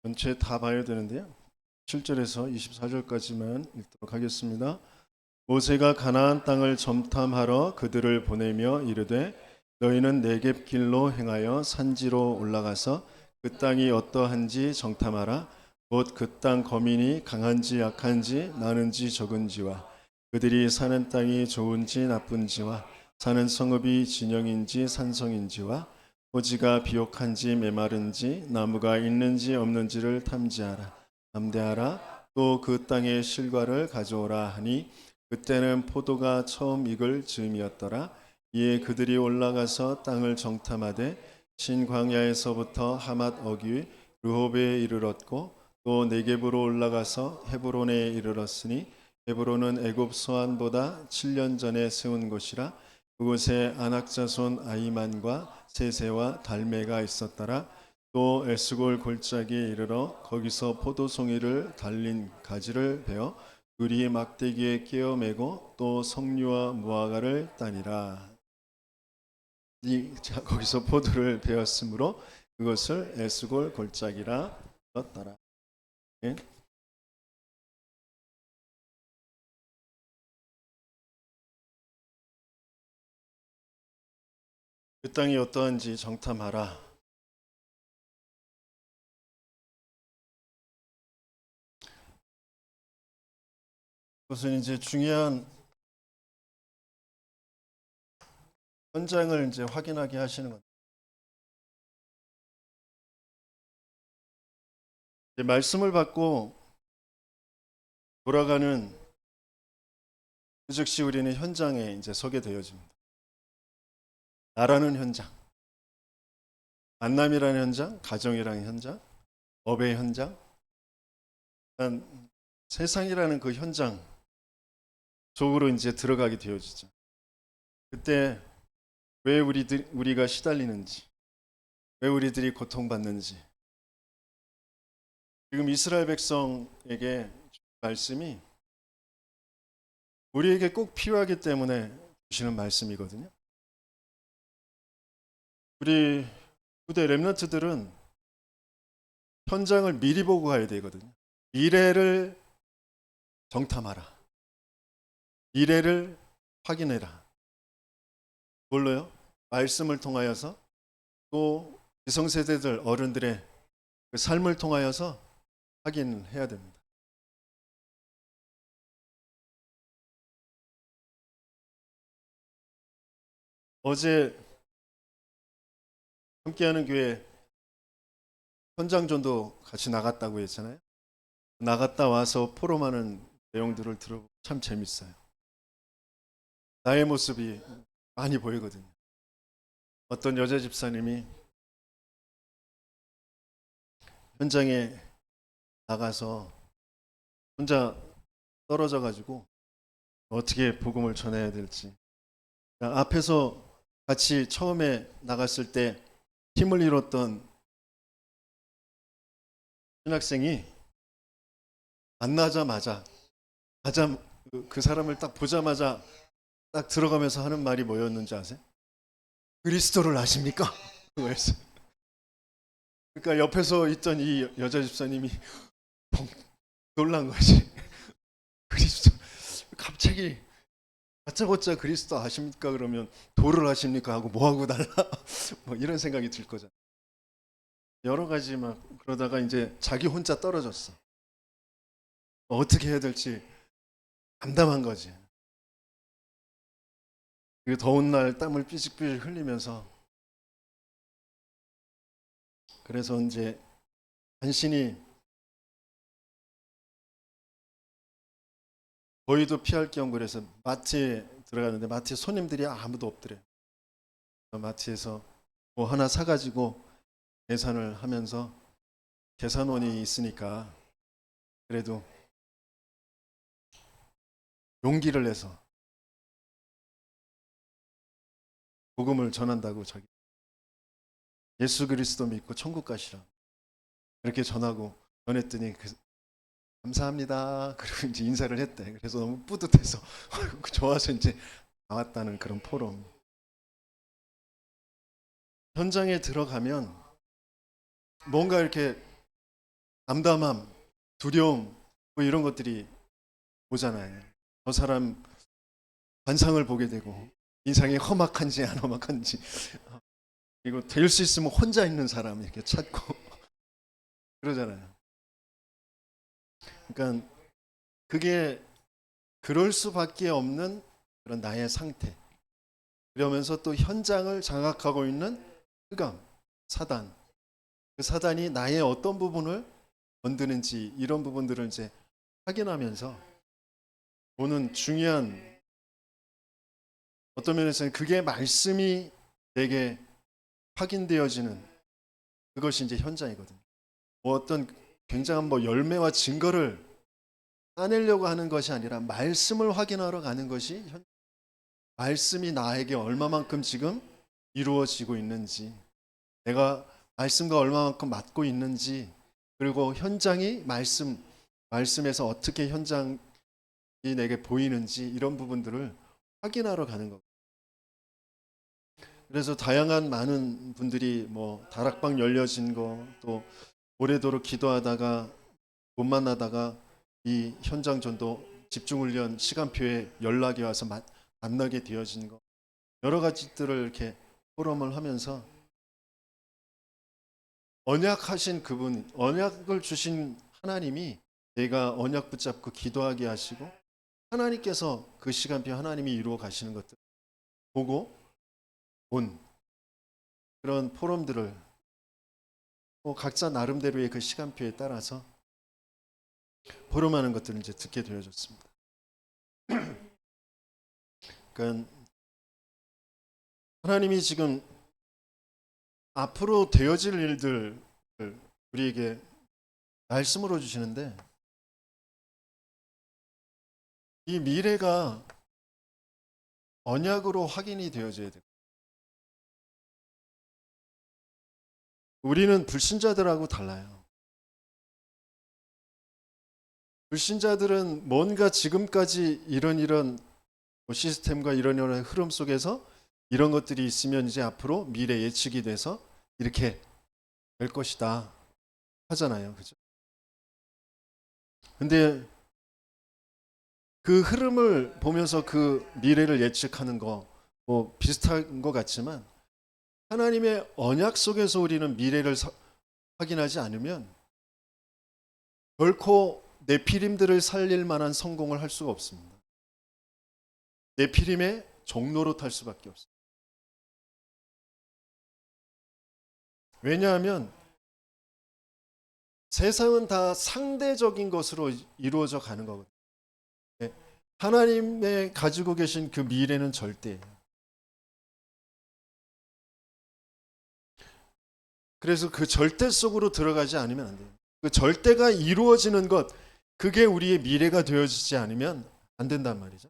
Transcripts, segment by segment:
전체 다 봐야 되는데요. 7절에서 24절까지만 읽도록 하겠습니다. 모세가 가나안 땅을 점탐하러 그들을 보내며 이르되 너희는 네겝 길로 행하여 산지로 올라가서 그 땅이 어떠한지 정탐하라. 곧 그 땅 거민이 강한지 약한지 많은지 적은지와 그들이 사는 땅이 좋은지 나쁜지와 사는 성읍이 진영인지 산성인지와 토지가 비옥한지 메마른지 나무가 있는지 없는지를 탐지하라. 담대하라. 또 그 땅의 실과를 가져오라 하니 그때는 포도가 처음 익을 즈음이었더라. 이에 그들이 올라가서 땅을 정탐하되 신광야에서부터 하맛 어귀 르홉에 이르렀고 또 네겝으로 올라가서 헤브론에 이르렀으니 헤브론은 애굽 소안보다 7년 전에 세운 곳이라. 그곳에 안악자손 아이만과 세세와 달메가 있었더라. 또 에스골 골짜기에 이르러 거기서 포도송이를 달린 가지를 베어 둘이 막대기에 끼어 매고 또 석류와 무화과를 따니라. 거기서 포도를 베었으므로 그것을 에스골 골짜기라 불렀더라. 예? 그 땅이 어떠한지 정탐하라. 그것은 이제 중요한 현장을 이제 확인하게 하시는 것. 말씀을 받고 돌아가는 그 즉시 우리는 현장에 이제 서게 되어집니다. 나라는 현장, 만남이라는 현장, 가정이라는 현장, 업의 현장, 세상이라는 그 현장 속으로 이제 들어가게 되어지죠. 그때 왜 우리가 시달리는지, 왜 우리들이 고통받는지, 지금 이스라엘 백성에게 말씀이 우리에게 꼭 필요하기 때문에 주시는 말씀이거든요. 우리 후대 렘넌트들은 현장을 미리 보고 가야 되거든요. 미래를 정탐하라. 미래를 확인해라. 뭘로요? 말씀을 통하여서 또 기성세대들 어른들의 그 삶을 통하여서 확인해야 됩니다. 어제 함께하는 교회 현장 전도 같이 나갔다고 했잖아요. 나갔다 와서 포럼하는 내용들을 들어보면 참 재밌어요. 나의 모습이 많이 보이거든요. 어떤 여자 집사님이 현장에 나가서 혼자 떨어져 가지고 어떻게 복음을 전해야 될지, 앞에서 같이 처음에 나갔을 때 힘을 잃었던 신학생이 만나자마자 가자 그 사람을 딱 보자마자 딱 들어가면서 하는 말이 뭐였는지 아세요? 그리스도를 아십니까? 그거였어요. 그러니까 옆에서 있던 이 여자 집사님이 펑 놀란 거지. 그리스도 갑자기 다짜고짜 그리스도 아십니까? 그러면 도를 아십니까? 하고 뭐 하고 달라? 뭐 이런 생각이 들 거잖아. 여러 가지 막 그러다가 이제 자기 혼자 떨어졌어. 어떻게 해야 될지 담담한 거지. 그 더운 날 땀을 삐직삐직 흘리면서 그래서 이제 간신히 거의도 피할 겸 그래서 마트에 들어가는데 마트에 손님들이 아무도 없더래. 마트에서 뭐 하나 사가지고 계산을 하면서 계산원이 있으니까 그래도 용기를 내서 복음을 전한다고 자기 예수 그리스도 믿고 천국 가시라 이렇게 전했더니 감사합니다. 그리고 이제 인사를 했대. 그래서 너무 뿌듯해서 좋아서 이제 나왔다는 그런 포럼. 현장에 들어가면 뭔가 이렇게 담담함, 두려움 뭐 이런 것들이 오잖아요. 저 사람 관상을 보게 되고 인상이 험악한지 안 험악한지, 그리고 될 수 있으면 혼자 있는 사람 이렇게 찾고 그러잖아요. 그러니까 그게 그럴 수밖에 없는 그런 나의 상태. 그러면서 또 현장을 장악하고 있는 흑암, 사단. 그 사단이 나의 어떤 부분을 건드는지 이런 부분들을 이제 확인하면서 보는 중요한, 어떤 면에서는 그게 말씀이 내게 확인되어지는 그것이 이제 현장이거든요. 뭐 어떤 굉장한 뭐 열매와 증거를 따내려고 하는 것이 아니라 말씀을 확인하러 가는 것이 말씀이 나에게 얼마만큼 지금 이루어지고 있는지, 내가 말씀과 얼마만큼 맞고 있는지, 그리고 현장이 말씀에서 어떻게 현장이 내게 보이는지 이런 부분들을 확인하러 가는 것. 그래서 다양한 많은 분들이 뭐 다락방 열려진 거, 또 오래도록 기도하다가 못 만나다가 이 현장 전도 집중훈련 시간표에 연락이 와서 만나게 되어진 거, 여러 가지들을 이렇게 포럼을 하면서 언약하신 그분, 언약을 주신 하나님이 내가 언약 붙잡고 기도하게 하시고 하나님께서 그 시간표 하나님이 이루어 가시는 것들 보고 온 그런 포럼들을 뭐 각자 나름대로의 그 시간표에 따라서 포럼하는 것들을 이제 듣게 되어졌습니다. 그러니까 하나님이 지금 앞으로 되어질 일들을 우리에게 말씀으로 주시는데, 이 미래가 언약으로 확인이 되어져야 돼요. 우리는 불신자들하고 달라요. 불신자들은 뭔가 지금까지 이런 시스템과 이런 흐름 속에서 이런 것들이 있으면 이제 앞으로 미래 예측이 돼서 이렇게 될 것이다 하잖아요. 그죠? 근데 그 흐름을 보면서 그 미래를 예측하는 거 뭐 비슷한 것 같지만, 하나님의 언약 속에서 우리는 미래를 확인하지 않으면 결코 네피림들을 살릴 만한 성공을 할 수가 없습니다. 네피림의 종로로 탈 수밖에 없습니다. 왜냐하면 세상은 다 상대적인 것으로 이루어져 가는 거거든요. 하나님의 가지고 계신 그 미래는 절대예요. 그래서 그 절대 속으로 들어가지 않으면 안 돼요. 그 절대가 이루어지는 것, 그게 우리의 미래가 되어지지 않으면 안 된단 말이죠.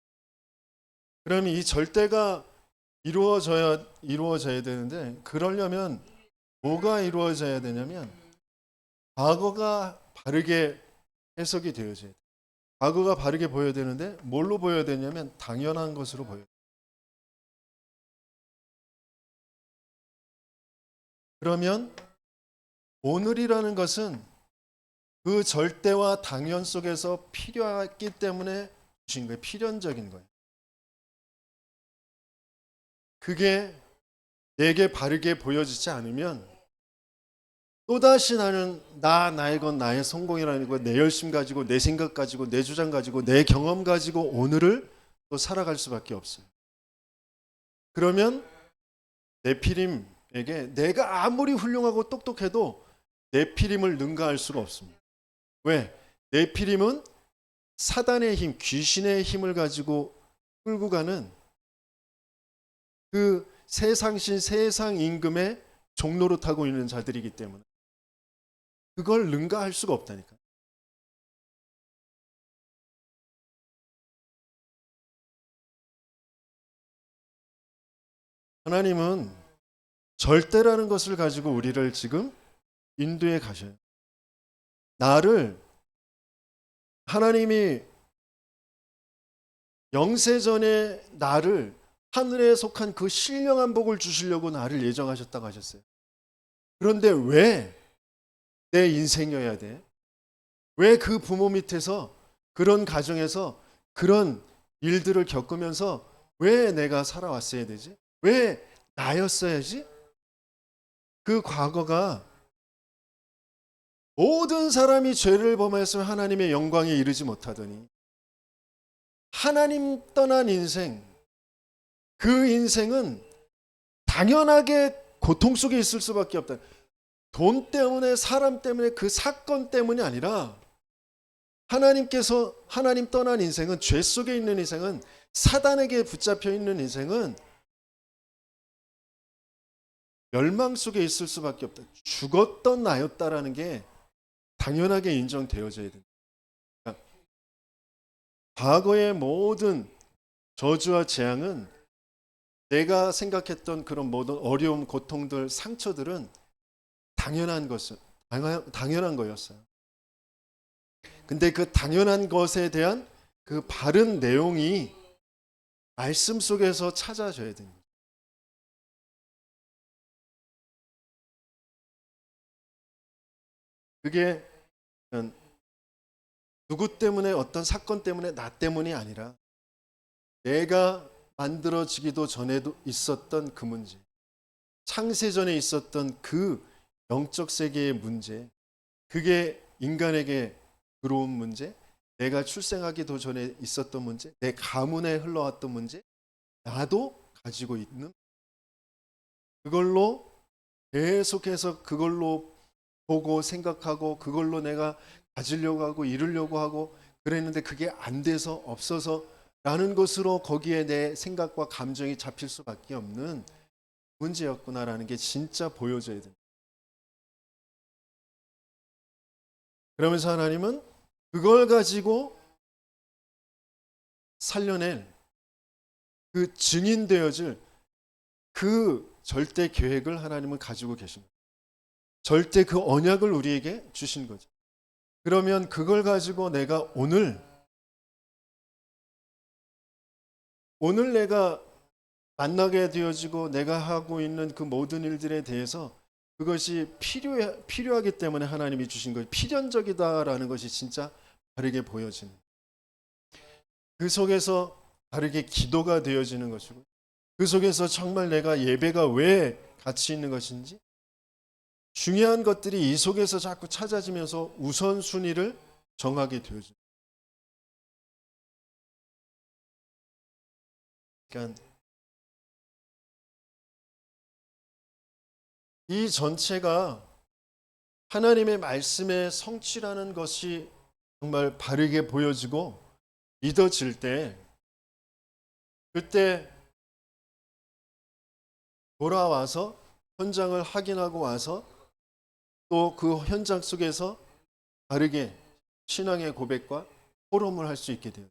그러면 이 절대가 이루어져야 되는데, 그러려면 뭐가 이루어져야 되냐면 과거가 바르게 해석이 되어져야 돼요. 과거가 바르게 보여야 되는데 뭘로 보여야 되냐면 당연한 것으로 보여야 돼요. 그러면 오늘이라는 것은 그 절대와 당연 속에서 필요했기 때문에 주신 거예요. 필연적인 거예요. 그게 내게 바르게 보여지지 않으면 또다시 나는 나의 건 나의 성공이라는 거, 내 열심 가지고, 내 생각 가지고, 내 주장 가지고, 내 경험 가지고 오늘을 또 살아갈 수밖에 없어요. 그러면 네피림에게 내가 아무리 훌륭하고 똑똑해도 네피림을 능가할 수가 없습니다. 왜? 네피림은 사단의 힘, 귀신의 힘을 가지고 끌고 가는 그 세상신, 세상 임금의 종로로 타고 있는 자들이기 때문에 그걸 능가할 수가 없다니까. 하나님은 절대라는 것을 가지고 우리를 지금 인도해 가셔요. 나를, 하나님이 영세전에 나를 하늘에 속한 그 신령한 복을 주시려고 나를 예정하셨다고 하셨어요. 그런데 왜 내 인생이어야 돼? 왜 그 부모 밑에서 그런 가정에서 그런 일들을 겪으면서 왜 내가 살아왔어야 되지? 왜 나였어야지? 그 과거가 모든 사람이 죄를 범하였으면 하나님의 영광에 이르지 못하더니 하나님 떠난 인생, 그 인생은 당연하게 고통 속에 있을 수밖에 없다. 돈 때문에, 사람 때문에, 그 사건 때문이 아니라 하나님께서, 하나님 떠난 인생은, 죄 속에 있는 인생은, 사단에게 붙잡혀 있는 인생은 멸망 속에 있을 수밖에 없다. 죽었던 나였다라는 게 당연하게 인정되어져야 된다. 과거의 모든 저주와 재앙은 내가 생각했던 그런 모든 어려움, 고통들, 상처들은 당연한 거였어요. 근데 그 당연한 것에 대한 그 바른 내용이 말씀 속에서 찾아져야 됩니다. 그게 누구 때문에, 어떤 사건 때문에, 나 때문이 아니라 내가 만들어지기도 전에도 있었던 그 문제, 창세전에 있었던 그 영적 세계의 문제, 그게 인간에게 들어온 문제, 내가 출생하기도 전에 있었던 문제, 내 가문에 흘러왔던 문제, 나도 가지고 있는, 그걸로 계속해서 그걸로 보고 생각하고 그걸로 내가 가지려고 하고 이루려고 하고 그랬는데 그게 안 돼서 없어서 라는 것으로 거기에 내 생각과 감정이 잡힐 수밖에 없는 문제였구나라는 게 진짜 보여져야 됩니다. 그러면서 하나님은 그걸 가지고 살려낼 그 증인되어질 그 절대 계획을 하나님은 가지고 계십니다. 절대 그 언약을 우리에게 주신 거죠. 그러면 그걸 가지고 내가 오늘 내가 만나게 되어지고 내가 하고 있는 그 모든 일들에 대해서 그것이 필요하기 때문에 하나님이 주신 것이 필연적이다라는 것이 진짜 바르게 보여지는, 그 속에서 바르게 기도가 되어지는 것이고, 그 속에서 정말 내가 예배가 왜 가치 있는 것인지, 중요한 것들이 이 속에서 자꾸 찾아지면서 우선순위를 정하게 되어집니다. 그러니까 이 전체가 하나님의 말씀의 성취라는 것이 정말 바르게 보여지고 믿어질 때, 그때 돌아와서 현장을 확인하고 와서 또 그 현장 속에서 바르게 신앙의 고백과 포럼을 할 수 있게 돼요.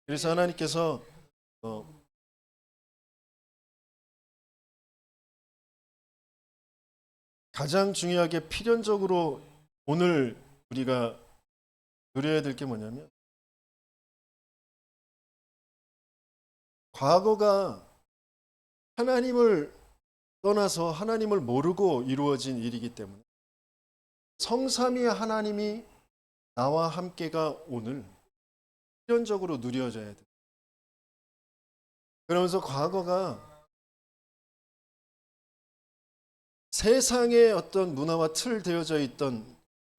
그래서 하나님께서 가장 중요하게 필연적으로 오늘 우리가 누려야 될 게 뭐냐면, 과거가 하나님을 떠나서 하나님을 모르고 이루어진 일이기 때문에 성삼위 하나님이 나와 함께가 오늘 필연적으로 누려져야 돼. 그러면서 과거가 세상의 어떤 문화와 틀 되어져 있던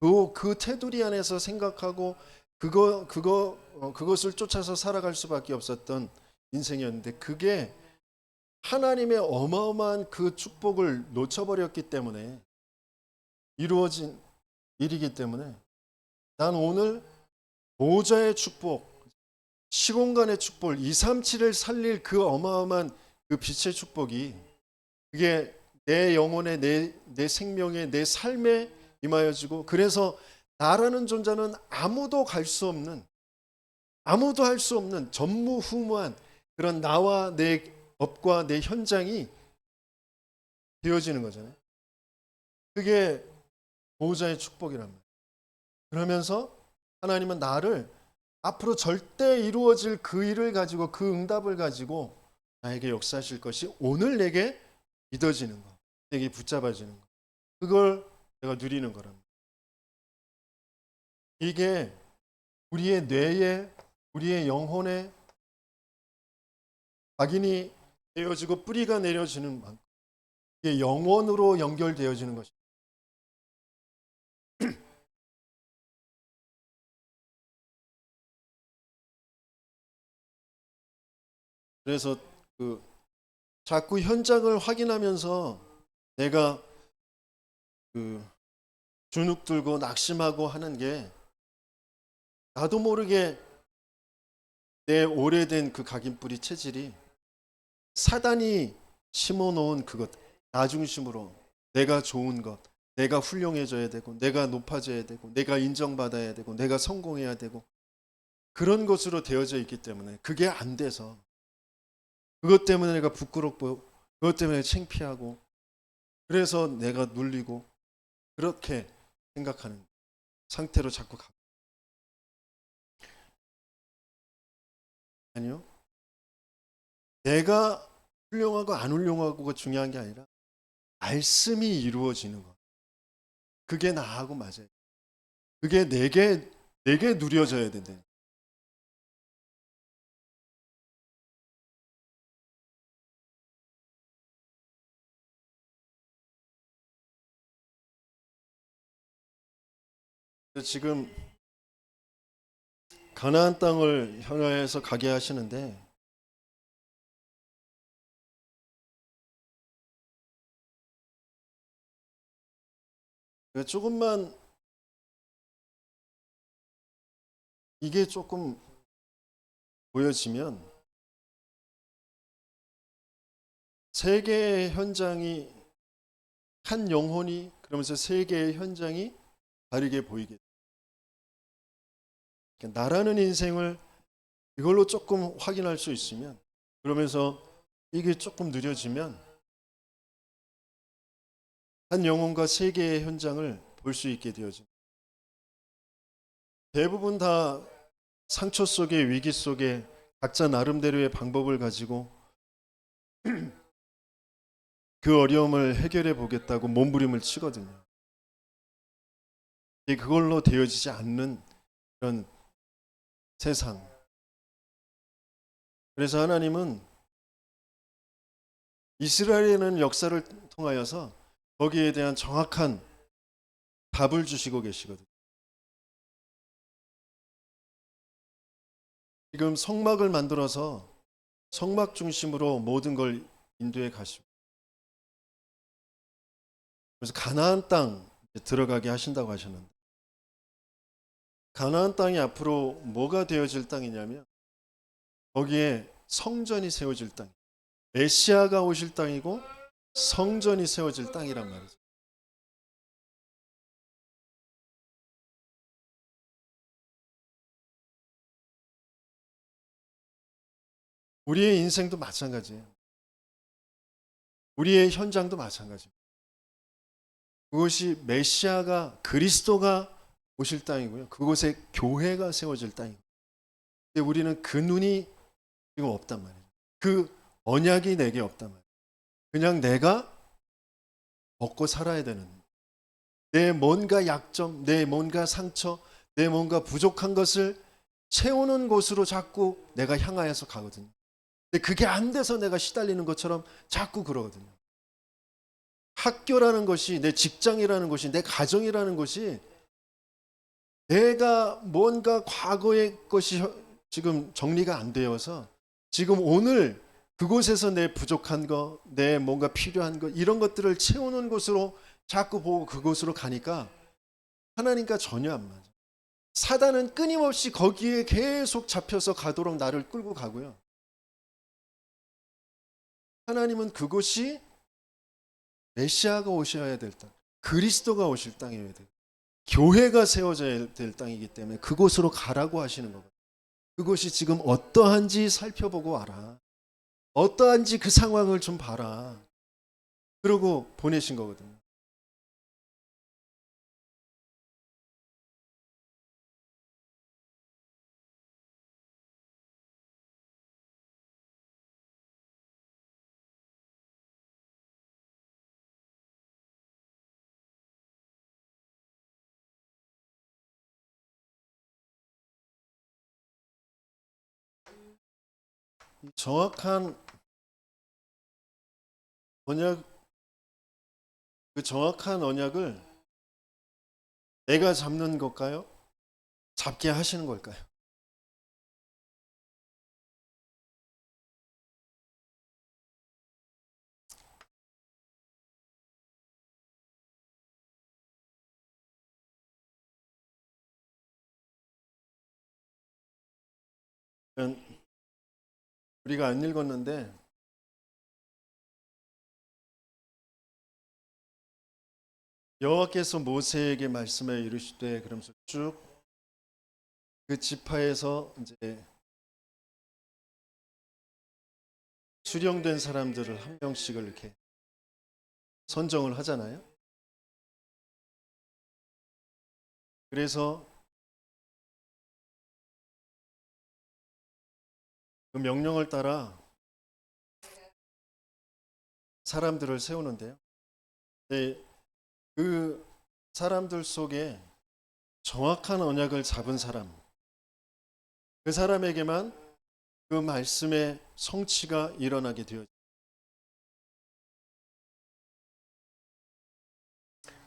그 테두리 안에서 생각하고 그것을 쫓아서 살아갈 수밖에 없었던 인생이었는데, 그게 하나님의 어마어마한 그 축복을 놓쳐버렸기 때문에 이루어진 일이기 때문에, 난 오늘 보좌의 축복, 시공간의 축복, 237을 살릴 그 어마어마한 그 빛의 축복이, 그게 내 영혼에, 내 생명에, 내 삶에 임하여지고, 그래서 나라는 존재는 아무도 갈 수 없는, 아무도 할 수 없는 전무후무한 그런 나와 내 업과 내 현장이 되어지는 거잖아요. 그게 보호자의 축복이란 말이에요. 그러면서 하나님은 나를 앞으로 절대 이루어질 그 일을 가지고, 그 응답을 가지고 나에게 역사하실 것이 오늘 내게 믿어지는 거, 내게 붙잡아지는 거, 그걸 내가 누리는 거랍니다. 이게 우리의 뇌에, 우리의 영혼에 각인이 되어지고 뿌리가 내려지는 만큼 이게 영원으로 연결되어지는 것입니다. 그래서 자꾸 현장을 확인하면서 내가 주눅 들고 낙심하고 하는 게 나도 모르게 내 오래된 그 각인뿌리 체질이 사단이 심어놓은 그것, 나 중심으로 내가 좋은 것, 내가 훌륭해져야 되고, 내가 높아져야 되고, 내가 인정받아야 되고, 내가 성공해야 되고, 그런 것으로 되어져 있기 때문에 그게 안 돼서 그것 때문에 내가 부끄럽고, 그것 때문에 창피하고, 그래서 내가 눌리고, 그렇게 생각하는 상태로 자꾸 가. 아니요. 내가 훌륭하고 안 훌륭하고가 중요한 게 아니라 말씀이 이루어지는 것. 그게 나하고 맞아요. 그게 내게 누려져야 된다. 지금 가나안 땅을 향해서 가게 하시는데 조금만 이게 조금 보여지면 세계의 현장이 한 영혼이 그러면서 세계의 현장이 다르게 보이게 돼요. 나라는 인생을 이걸로 조금 확인할 수 있으면 그러면서 이게 조금 느려지면 한 영혼과 세계의 현장을 볼 수 있게 되어집니다. 대부분 다 상처 속에 위기 속에 각자 나름대로의 방법을 가지고 그 어려움을 해결해 보겠다고 몸부림을 치거든요. 그걸로 되어지지 않는 그런 세상. 그래서 하나님은 이스라엘에는 역사를 통하여서 거기에 대한 정확한 답을 주시고 계시거든요. 지금 성막을 만들어서 성막 중심으로 모든 걸 인도해 가시고 그래서 가나안 땅 들어가게 하신다고 하셨는데 가나안 땅이 앞으로 뭐가 되어질 땅이냐면 거기에 성전이 세워질 땅, 메시아가 오실 땅이고 성전이 세워질 땅이란 말이죠. 우리의 인생도 마찬가지예요. 우리의 현장도 마찬가지예요. 그것이 메시아가 그리스도가 오실 땅이고요. 그곳에 교회가 세워질 땅이고. 근데 우리는 그 눈이 지금 없단 말이에요. 그 언약이 내게 없단 말이에요. 그냥 내가 먹고 살아야 되는 내 뭔가 약점, 내 뭔가 상처, 내 뭔가 부족한 것을 채우는 곳으로 자꾸 내가 향하여서 가거든요. 근데 그게 안 돼서 내가 시달리는 것처럼 자꾸 그러거든요. 학교라는 것이 내 직장이라는 것이 내 가정이라는 것이 내가 뭔가 과거의 것이 지금 정리가 안 되어서 지금 오늘 그곳에서 내 부족한 거, 내 뭔가 필요한 거 이런 것들을 채우는 곳으로 자꾸 보고 그곳으로 가니까 하나님과 전혀 안 맞아. 사단은 끊임없이 거기에 계속 잡혀서 가도록 나를 끌고 가고요. 하나님은 그곳이 메시아가 오셔야 될 땅, 그리스도가 오실 땅이어야 돼요. 교회가 세워져야 될 땅이기 때문에 그곳으로 가라고 하시는 거거든요. 그것이 지금 어떠한지 살펴보고 와라. 어떠한지 그 상황을 좀 봐라. 그러고 보내신 거거든요. 이 정확한 언약, 그 정확한 언약을 내가 잡는 걸까요? 잡게 하시는 걸까요? 우리가 안 읽었는데 여호와께서 모세에게 말씀해 이르시되, 그러면서 쭉 그 지파에서 이제 수령된 사람들을 한 명씩을 이렇게 선정을 하잖아요. 그래서 그 명령을 따라 사람들을 세우는데요. 네, 그 사람들 속에 정확한 언약을 잡은 사람, 그 사람에게만 그 말씀의 성취가 일어나게 되어요.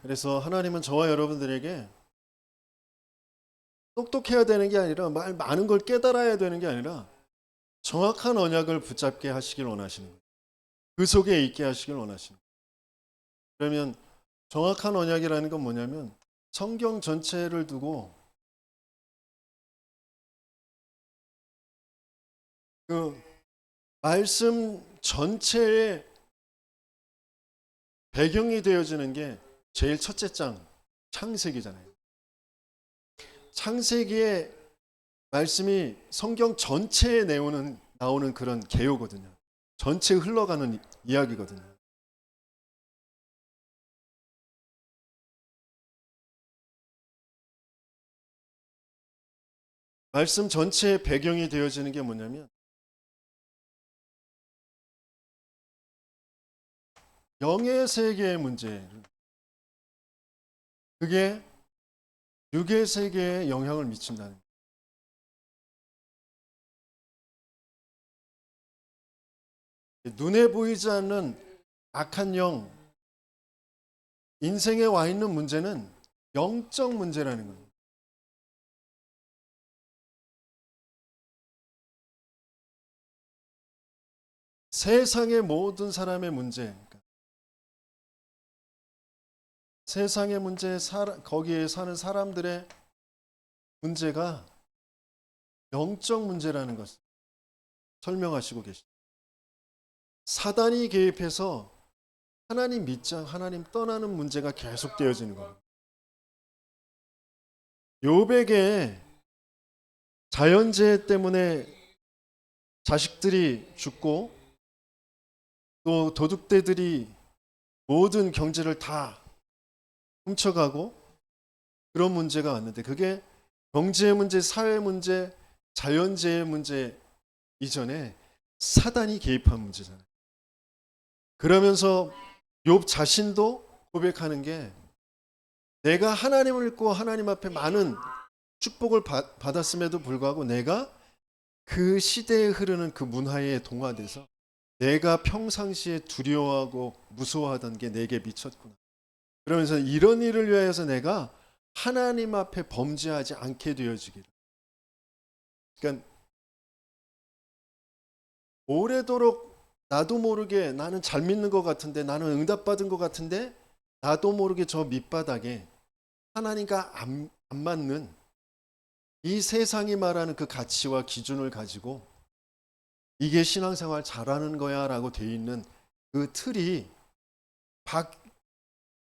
그래서 하나님은 저와 여러분들에게 똑똑해야 되는 게 아니라, 많은 걸 깨달아야 되는 게 아니라 정확한 언약을 붙잡게 하시길 원하시는 거예요. 그 속에 있게 하시길 원하시는 거예요. 그러면 정확한 언약이라는 건 뭐냐면 성경 전체를 두고 그 말씀 전체의 배경이 되어지는 게 제일 첫째 장 창세기잖아요. 창세기의 말씀이 성경 전체에 나오는 그런 개요거든요. 전체 흘러가는 이야기거든요. 말씀 전체의 배경이 되어지는 게 뭐냐면 영의 세계의 문제, 그게 육의 세계에 영향을 미친다는 거예요. 눈에 보이지 않는 악한 영, 인생에 와 있는 문제는 영적 문제라는 거예요. 세상의 모든 사람의 문제, 세상의 문제, 거기에 사는 사람들의 문제가 영적 문제라는 것을 설명하시고 계십니다. 사단이 개입해서 하나님 믿자, 하나님 떠나는 문제가 계속되어지는 겁니다. 욥에게 자연재해 때문에 자식들이 죽고 또 도둑들이 모든 경제를 다 훔쳐가고 그런 문제가 왔는데, 그게 경제 문제, 사회 문제, 자연재해 문제 이전에 사단이 개입한 문제잖아요. 그러면서 욥 자신도 고백하는 게, 내가 하나님을 믿고 하나님 앞에 많은 축복을 받았음에도 불구하고 내가 그 시대에 흐르는 그 문화에 동화돼서 내가 평상시에 두려워하고 무서워하던 게 내게 미쳤구나. 그러면서 이런 일을 위하여서 내가 하나님 앞에 범죄하지 않게 되어지기를. 그러니까 오래도록 나도 모르게 나는 잘 믿는 것 같은데, 나는 응답받은 것 같은데, 나도 모르게 저 밑바닥에 하나님과 안 맞는 이 세상이 말하는 그 가치와 기준을 가지고 이게 신앙생활 잘하는 거야 라고 돼 있는 그 틀이,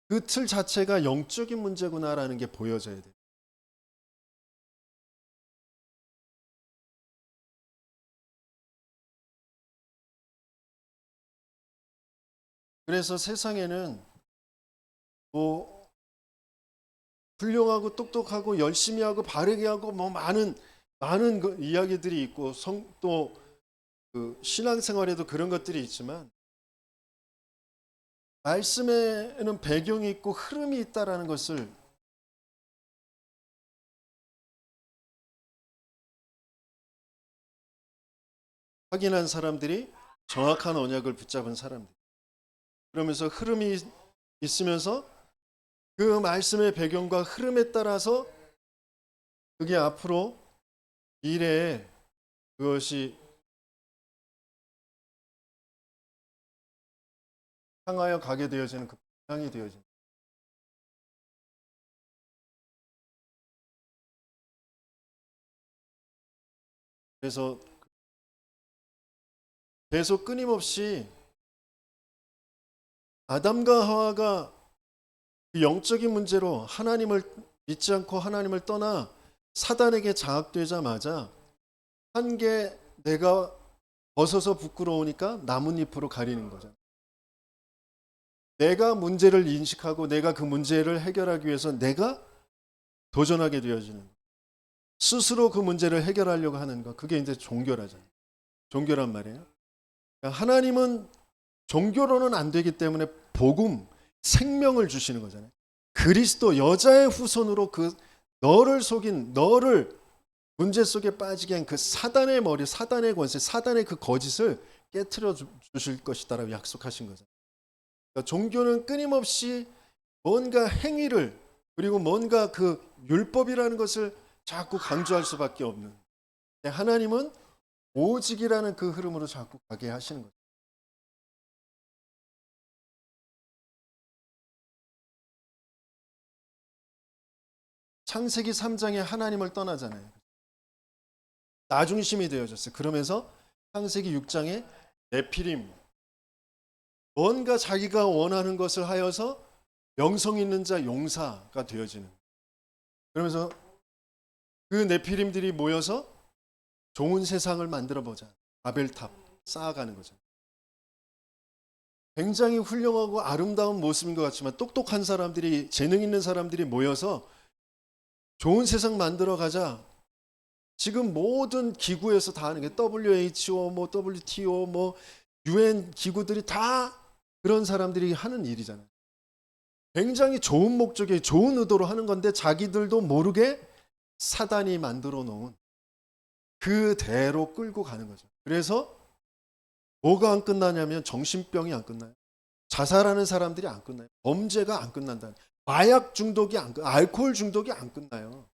그 틀 자체가 영적인 문제구나라는 게 보여져야 돼요. 그래서 세상에는 뭐 훌륭하고 똑똑하고 열심히 하고 바르게 하고 뭐 많은 그 이야기들이 있고, 또 그 신앙생활에도 그런 것들이 있지만, 말씀에는 배경이 있고 흐름이 있다라는 것을 확인한 사람들이 정확한 언약을 붙잡은 사람들. 그러면서 흐름이 있으면서 그 말씀의 배경과 흐름에 따라서 그게 앞으로 미래에 그것이 향하여 가게 되어지는 그 방향이 되어지는. 그래서 계속 끊임없이 아담과 하와가 그 영적인 문제로 하나님을 믿지 않고 하나님을 떠나 사단에게 장악되자마자 한 개 내가 벗어서 부끄러우니까 나뭇잎으로 가리는 거죠. 내가 문제를 인식하고 내가 그 문제를 해결하기 위해서 내가 도전하게 되어지는, 스스로 그 문제를 해결하려고 하는 거, 그게 이제 종교라잖아요. 종교란 말이에요. 그러니까 하나님은 종교로는 안 되기 때문에 복음, 생명을 주시는 거잖아요. 그리스도 여자의 후손으로 그 너를 속인, 너를 문제 속에 빠지게 한 그 사단의 머리, 사단의 권세, 사단의 그 거짓을 깨트려 주실 것이다라고 약속하신 거죠. 그러니까 종교는 끊임없이 뭔가 행위를, 그리고 뭔가 그 율법이라는 것을 자꾸 강조할 수밖에 없는, 하나님은 오직이라는 그 흐름으로 자꾸 가게 하시는 거죠. 창세기 3장에 하나님을 떠나잖아요. 나중심이 되어졌어요. 그러면서 창세기 6장에 네피림, 뭔가 자기가 원하는 것을 하여서 명성 있는 자 용사가 되어지는. 그러면서 그 네피림들이 모여서 좋은 세상을 만들어 보자. 바벨탑 쌓아가는 거죠. 굉장히 훌륭하고 아름다운 모습인 것 같지만 똑똑한 사람들이, 재능 있는 사람들이 모여서 좋은 세상 만들어 가자. 지금 모든 기구에서 다 하는 게 WHO, 뭐 WTO, 뭐 UN 기구들이 다 그런 사람들이 하는 일이잖아요. 굉장히 좋은 목적에 좋은 의도로 하는 건데 자기들도 모르게 사단이 만들어 놓은 그대로 끌고 가는 거죠. 그래서 뭐가 안 끝나냐면 정신병이 안 끝나요. 자살하는 사람들이 안 끝나요. 범죄가 안 끝난다. 마약 중독이 안 끝, 알코올 중독이 안 끝나요.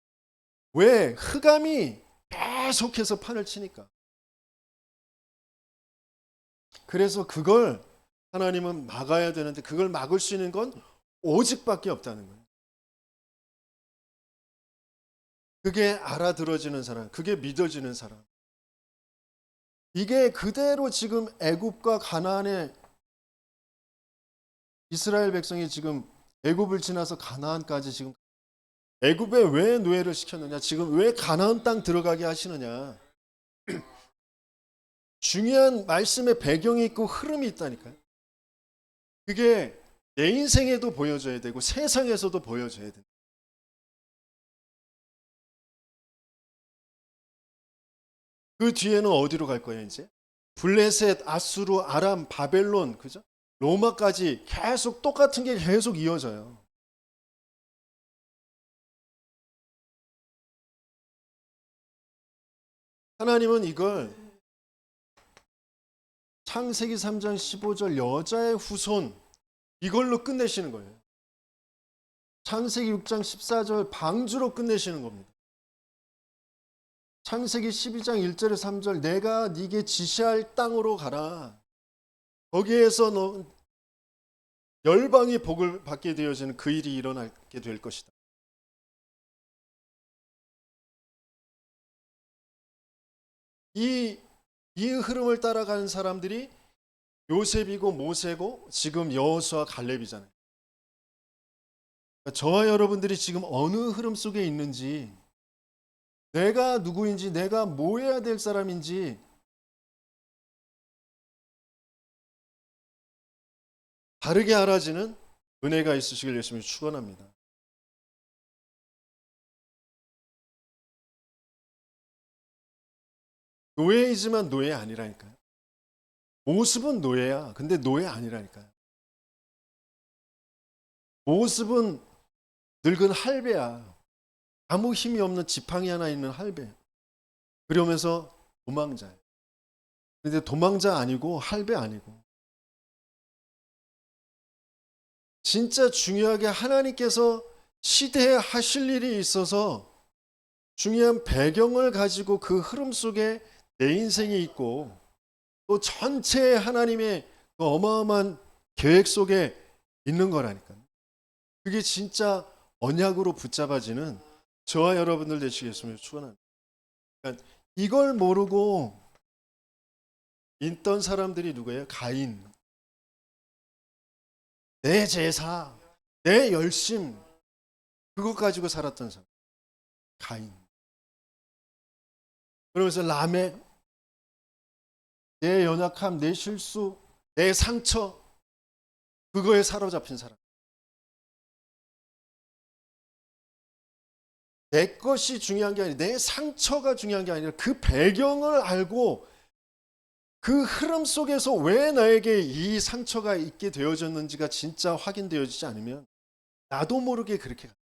왜? 흑암이 계속해서 판을 치니까. 그래서 그걸 하나님은 막아야 되는데 그걸 막을 수 있는 건 오직밖에 없다는 거예요. 그게 알아들어지는 사람, 그게 믿어지는 사람. 이게 그대로 지금 애굽과 가나안의 이스라엘 백성이 지금 애굽을 지나서 가나안까지 지금, 애굽에 왜 노예를 시켰느냐, 지금 왜 가나안 땅 들어가게 하시느냐. 중요한 말씀의 배경이 있고 흐름이 있다니까요. 그게 내 인생에도 보여져야 되고 세상에서도 보여져야 돼. 그 뒤에는 어디로 갈 거예요, 이제? 블레셋, 아수르, 아람, 바벨론, 그죠? 로마까지 계속 똑같은 게 계속 이어져요. 하나님은 이걸 창세기 3장 15절 여자의 후손 이걸로 끝내시는 거예요. 창세기 6장 14절 방주로 끝내시는 겁니다. 창세기 12장 1절에 3절 내가 네게 지시할 땅으로 가라. 거기에서 너 열방이 복을 받게 되어지는 그 일이 일어나게 될 것이다. 이 흐름을 따라가는 사람들이 요셉이고 모세고 지금 여호수아 갈렙이잖아요. 그러니까 저와 여러분들이 지금 어느 흐름 속에 있는지, 내가 누구인지, 내가 뭐 해야 될 사람인지 바르게 알아지는 은혜가 있으시길 열심히 축원합니다. 노예이지만 노예 아니라니까요. 모습은 노예야. 근데 노예 아니라니까요. 모습은 늙은 할배야. 아무 힘이 없는 지팡이 하나 있는 할배. 그러면서 도망자야. 근데 도망자 아니고 할배 아니고 진짜 중요하게 하나님께서 시대에 하실 일이 있어서 중요한 배경을 가지고 그 흐름 속에 내 인생이 있고 또 전체 하나님의 그 어마어마한 계획 속에 있는 거라니까요. 그게 진짜 언약으로 붙잡아지는 저와 여러분들 되시겠으면 축원합니다. 그러니까 이걸 모르고 있던 사람들이 누구예요? 가인. 내 제사, 내 열심, 그것 가지고 살았던 사람. 가인. 그러면서 라멕, 내 연약함, 내 실수, 내 상처, 그거에 사로잡힌 사람. 내 것이 중요한 게 아니라 내 상처가 중요한 게 아니라 그 배경을 알고 그 흐름 속에서 왜 나에게 이 상처가 있게 되어졌는지가 진짜 확인되어지지 않으면 나도 모르게 그렇게 가.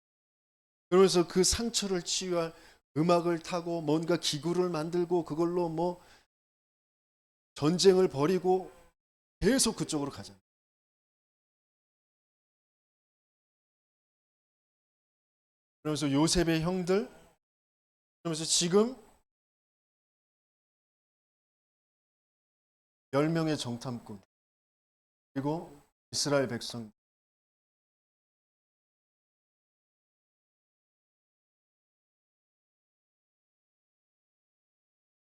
그러면서 그 상처를 치유할 음악을 타고 뭔가 기구를 만들고 그걸로 뭐 전쟁을 벌이고 계속 그쪽으로 가잖아요. 그러면서 요셉의 형들, 그러면서 지금 10명의 정탐꾼, 그리고 이스라엘 백성.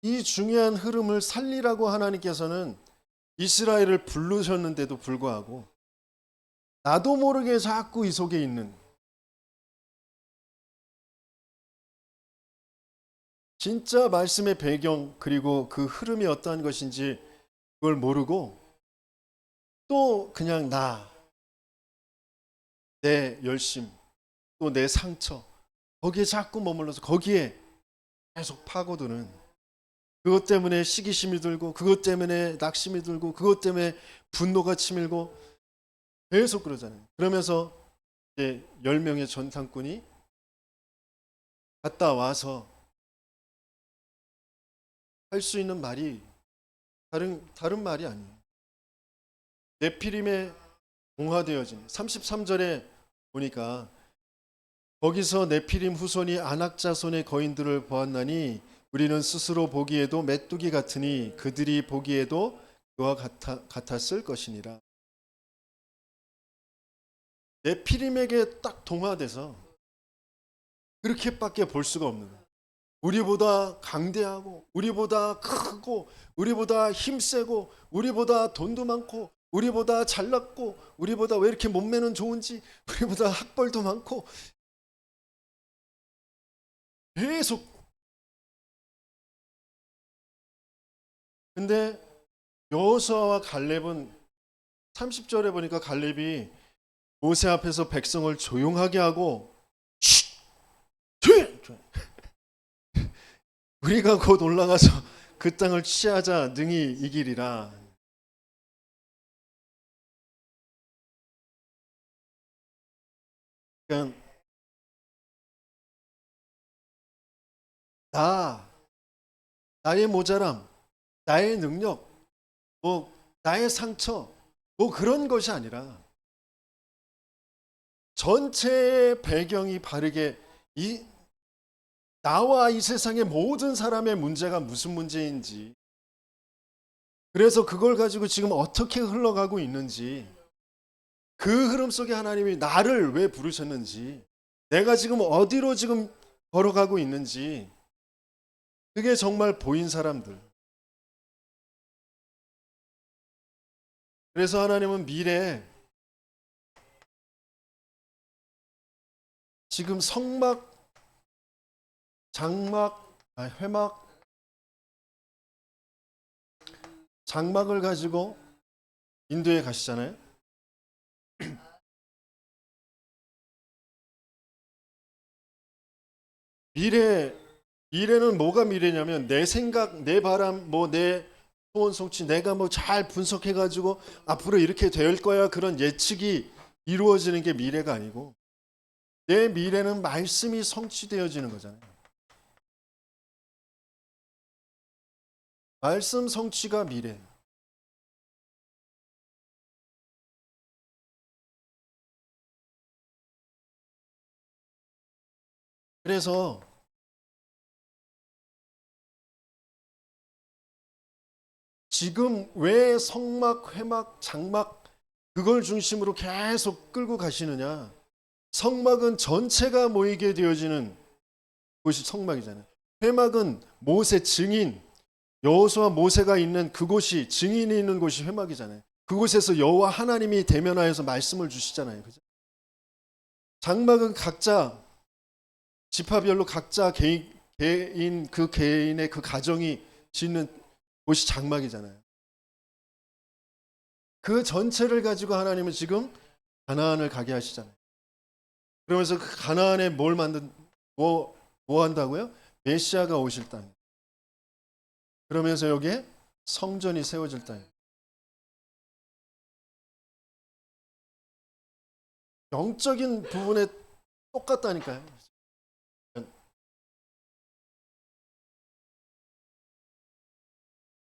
이 중요한 흐름을 살리라고 하나님께서는 이스라엘을 부르셨는데도 불구하고 나도 모르게 자꾸 이 속에 있는 진짜 말씀의 배경 그리고 그 흐름이 어떠한 것인지 그걸 모르고 또 그냥 내 열심, 또 내 상처 거기에 자꾸 머물러서 거기에 계속 파고드는 그것 때문에 시기심이 들고 그것 때문에 낙심이 들고 그것 때문에 분노가 치밀고 계속 그러잖아요. 그러면서 이제 10명의 전탐꾼이 갔다 와서 할 수 있는 말이 다른 말이 아니에요. 네피림에 동화되어진 33절에 보니까 거기서 네피림 후손이 아낙 자손의 거인들을 보았나니 우리는 스스로 보기에도 메뚜기 같으니 그들이 보기에도 그와 같았을 것이니라. 네피림에게 딱 동화돼서 그렇게밖에 볼 수가 없는 거예요. 우리보다 강대하고 우리보다 크고 우리보다 힘세고 우리보다 돈도 많고 우리보다 잘났고 우리보다 왜 이렇게 몸매는 좋은지 우리보다 학벌도 많고 계속. 근데 여호수아와 갈렙은 30절에 보니까 갈렙이 모세 앞에서 백성을 조용하게 하고 조용히! 우리가 곧 올라가서 그 땅을 취하자 능히 이기리라. 그러니까 나의 모자람, 나의 능력, 뭐 나의 상처, 뭐 그런 것이 아니라 전체의 배경이 바르게 나와 이 세상의 모든 사람의 문제가 무슨 문제인지, 그래서 그걸 가지고 지금 어떻게 흘러가고 있는지, 그 흐름 속에 하나님이 나를 왜 부르셨는지, 내가 지금 어디로 지금 걸어가고 있는지, 그게 정말 보인 사람들. 그래서 하나님은 미래에 지금 성막, 회막, 장막을 가지고 인도에 가시잖아요. 미래는 뭐가 미래냐면 내 생각, 내 바람, 뭐 내 소원 성취, 내가 뭐 잘 분석해 가지고 앞으로 이렇게 될 거야 그런 예측이 이루어지는 게 미래가 아니고 내 미래는 말씀이 성취되어지는 거잖아요. 말씀 성취가 미래. 그래서 지금 왜 성막, 회막, 장막 그걸 중심으로 계속 끌고 가시느냐? 성막은 전체가 모이게 되어지는 곳이 성막이잖아요. 회막은 모세 증인, 여호수아 모세가 있는 그곳이 증인이 있는 곳이 회막이잖아요. 그곳에서 여호와 하나님이 대면하여서 말씀을 주시잖아요. 그죠? 장막은 각자 지파별로 각자 개인 그 개인의 그 가정이 짓는 곳이 장막이잖아요. 그 전체를 가지고 하나님은 지금 가나안을 가게 하시잖아요. 그러면서 그 가나안에 뭐 한다고요? 메시아가 오실 땅. 그러면서 여기에 성전이 세워질 땅. 영적인 부분에 똑같다니까요.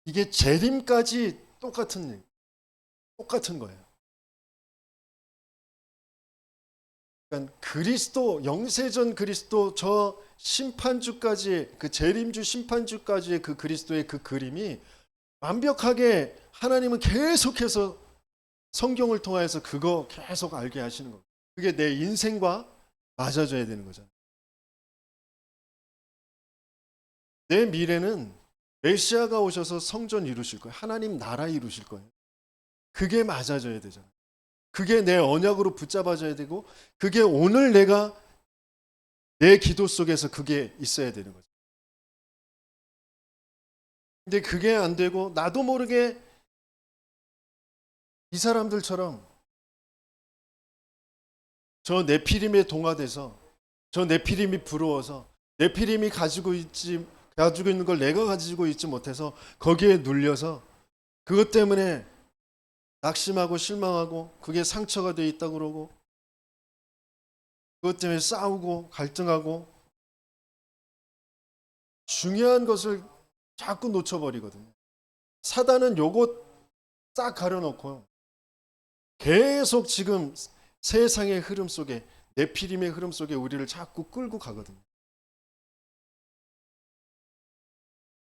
이게 재림까지 똑같은 거예요. 그러니까 그리스도 영세전 그리스도 저 심판주까지 그 재림주 심판주까지의 그 그리스도의 그 그림이 완벽하게 하나님은 계속해서 성경을 통해서 그거 계속 알게 하시는 거예요. 그게 내 인생과 맞아져야 되는 거잖아요. 내 미래는 메시아가 오셔서 성전 이루실 거예요. 하나님 나라 이루실 거예요. 그게 맞아져야 되잖아요. 그게 내 언약으로 붙잡아져야 되고 그게 오늘 내가 내 기도 속에서 그게 있어야 되는 거죠. 근데 그게 안 되고 나도 모르게 이 사람들처럼 저 네피림에 동화돼서 저 네피림이 부러워서 네피림이 가지고 있는 걸 내가 가지고 있지 못해서 거기에 눌려서 그것 때문에 낙심하고 실망하고 그게 상처가 돼 있다고 그러고 그것 때문에 싸우고 갈등하고 중요한 것을 자꾸 놓쳐버리거든요. 사단은 요것 싹 가려놓고 계속 지금 세상의 흐름 속에 네피림의 흐름 속에 우리를 자꾸 끌고 가거든요.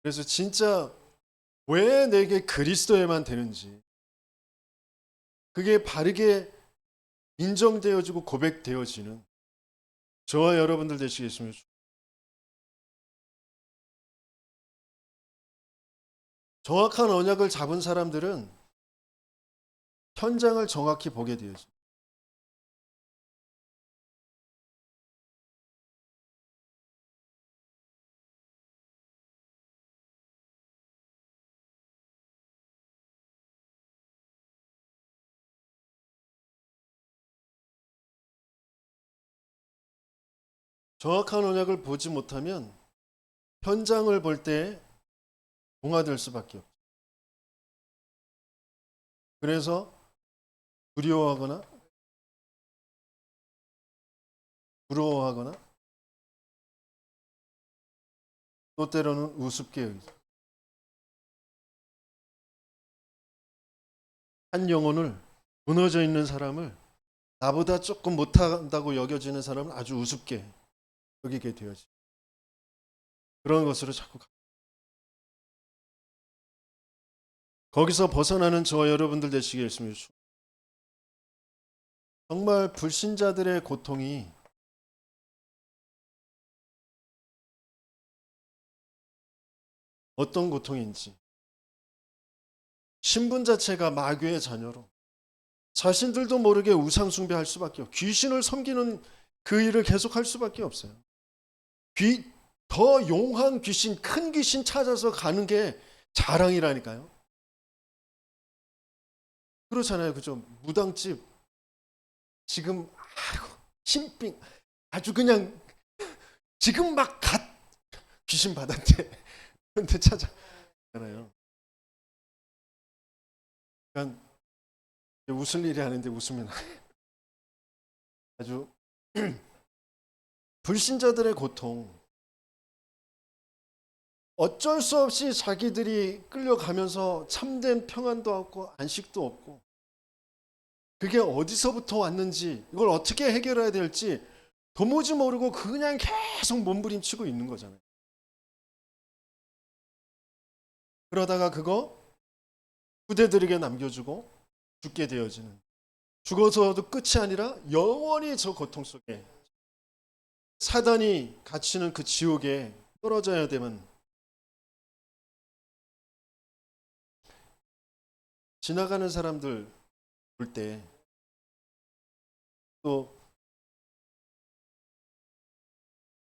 그래서 진짜 왜 내게 그리스도에만 되는지 그게 바르게 인정되어지고 고백되어지는 저와 여러분들 되시겠습니다. 정확한 언약을 잡은 사람들은 현장을 정확히 보게 되어져. 정확한 언약을 보지 못하면 현장을 볼 때 동화될 수밖에 없어요. 그래서 두려워하거나 부러워하거나 또 때로는 우습게 여기죠. 한 영혼을 무너져 있는 사람을 나보다 조금 못한다고 여겨지는 사람은 아주 우습게 여기게 되어지. 그런 것으로 자꾸 거기서 벗어나는 저와 여러분들 되시겠습니다. 정말 불신자들의 고통이 어떤 고통인지 신분 자체가 마귀의 자녀로 자신들도 모르게 우상숭배할 수밖에 없어요. 귀신을 섬기는 그 일을 계속할 수밖에 없어요. 더 용한 귀신, 큰 귀신 찾아서 가는 게 자랑이라니까요. 그렇잖아요. 그죠? 무당집 지금 아이고 신빙 아주 그냥 지금 막 갓 귀신 받았대. 근데 찾아잖아요. 그러니까 웃을 일이 아닌데 웃으면 아주 불신자들의 고통 어쩔 수 없이 자기들이 끌려가면서 참된 평안도 없고 안식도 없고, 그게 어디서부터 왔는지, 이걸 어떻게 해결해야 될지 도무지 모르고 그냥 계속 몸부림치고 있는 거잖아요. 그러다가 그거 후대들에게 남겨주고 죽게 되어지는, 죽어서도 끝이 아니라 영원히 저 고통 속에, 사단이 갇히는 그 지옥에 떨어져야 되면, 지나가는 사람들 볼 때 또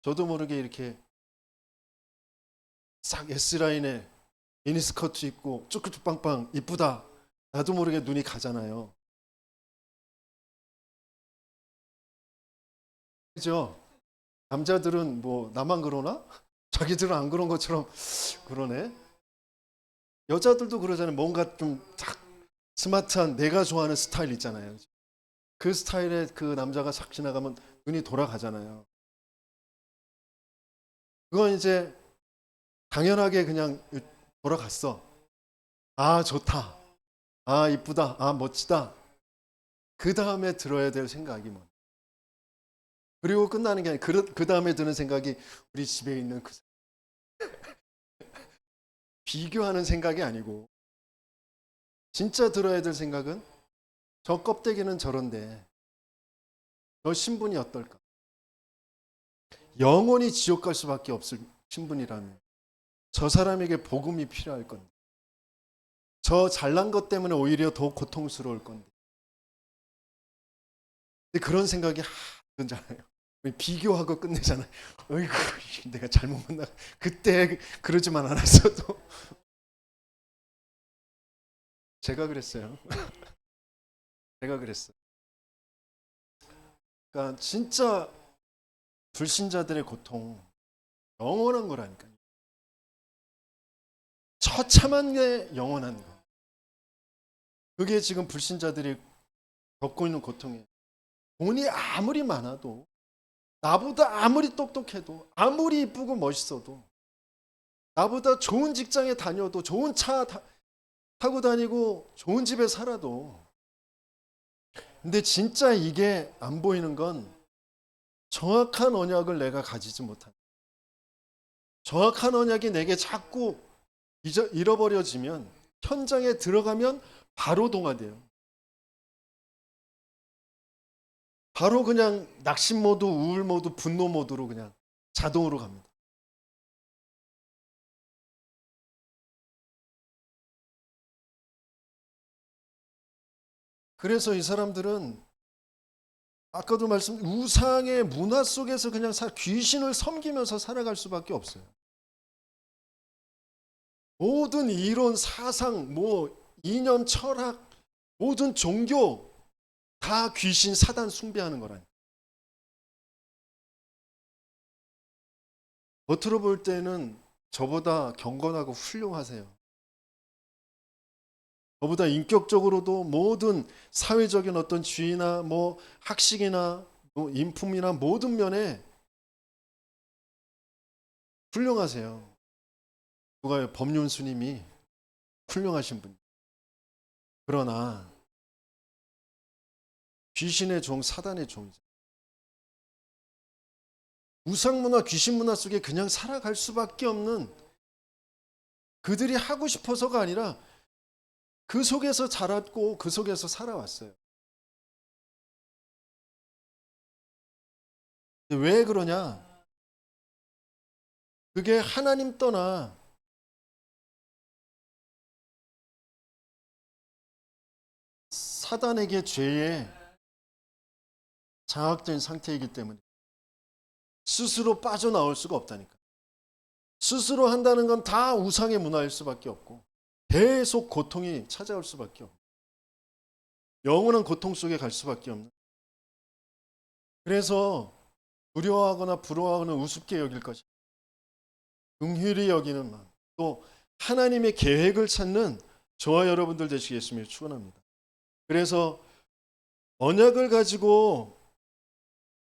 저도 모르게 이렇게 싹 S라인에 미니스커트 입고 쭉쭉빵빵 이쁘다, 나도 모르게 눈이 가잖아요. 그죠? 남자들은 뭐 나만 그러나? 자기들은 안 그런 것처럼 그러네. 여자들도 그러잖아요. 뭔가 좀 딱 스마트한 내가 좋아하는 스타일 있잖아요. 그 스타일의 그 남자가 싹 지나가면 눈이 돌아가잖아요. 그건 이제 당연하게 그냥 돌아갔어. 아, 좋다. 아, 이쁘다. 아, 멋지다. 그 다음에 들어야 될 생각이 뭐. 그리고 끝나는 게 아니라 그 다음에 드는 생각이 우리 집에 있는 그 비교하는 생각이 아니고, 진짜 들어야 될 생각은 저 껍데기는 저런데 저 신분이 어떨까? 영원히 지옥 갈 수밖에 없을 신분이라면 저 사람에게 복음이 필요할 건데, 저 잘난 것 때문에 오히려 더 고통스러울 건데. 근데 그런 생각이 들잖아요. 비교하고 끝내잖아요. 어이구, 내가 잘못 만나. 그때 그러지만 않았어도. 제가 그랬어요. 제가 그랬어요. 그러니까 진짜 불신자들의 고통 영원한 거라니까요. 처참한 게 영원한 거. 그게 지금 불신자들이 겪고 있는 고통이에요. 돈이 아무리 많아도, 나보다 아무리 똑똑해도, 아무리 이쁘고 멋있어도, 나보다 좋은 직장에 다녀도, 좋은 차 타고 다니고 좋은 집에 살아도, 근데 진짜 이게 안 보이는 건 정확한 언약을 내가 가지지 못한, 정확한 언약이 내게 자꾸 잃어버려지면, 현장에 들어가면 바로 동화돼요. 바로 그냥 낙심 모드, 우울 모드, 분노 모드로 그냥 자동으로 갑니다. 그래서 이 사람들은 아까도 말씀, 우상의 문화 속에서 그냥 귀신을 섬기면서 살아갈 수밖에 없어요. 모든 이론, 사상, 뭐 이념, 철학, 모든 종교 다 귀신, 사단 숭배하는 거라니까. 겉으로 볼 때는 저보다 경건하고 훌륭하세요. 저보다 인격적으로도 모든 사회적인 어떤 지위나 뭐 학식이나 뭐 인품이나 모든 면에 훌륭하세요. 누가요? 법륜스님이 훌륭하신 분. 그러나 귀신의 종, 사단의 종이죠. 우상문화, 귀신문화 속에 그냥 살아갈 수밖에 없는, 그들이 하고 싶어서가 아니라 그 속에서 자랐고 그 속에서 살아왔어요. 왜 그러냐? 그게 하나님 떠나 사단에게 죄에 장악된 상태이기 때문에 스스로 빠져나올 수가 없다니까. 스스로 한다는 건 다 우상의 문화일 수밖에 없고 계속 고통이 찾아올 수밖에 없고 영원한 고통 속에 갈 수밖에 없는. 그래서 두려워하거나 부러워하거나 우습게 여길 것이, 긍휼히 여기는 마음, 또 하나님의 계획을 찾는 저와 여러분들 되시겠으면 축원합니다. 그래서 언약을 가지고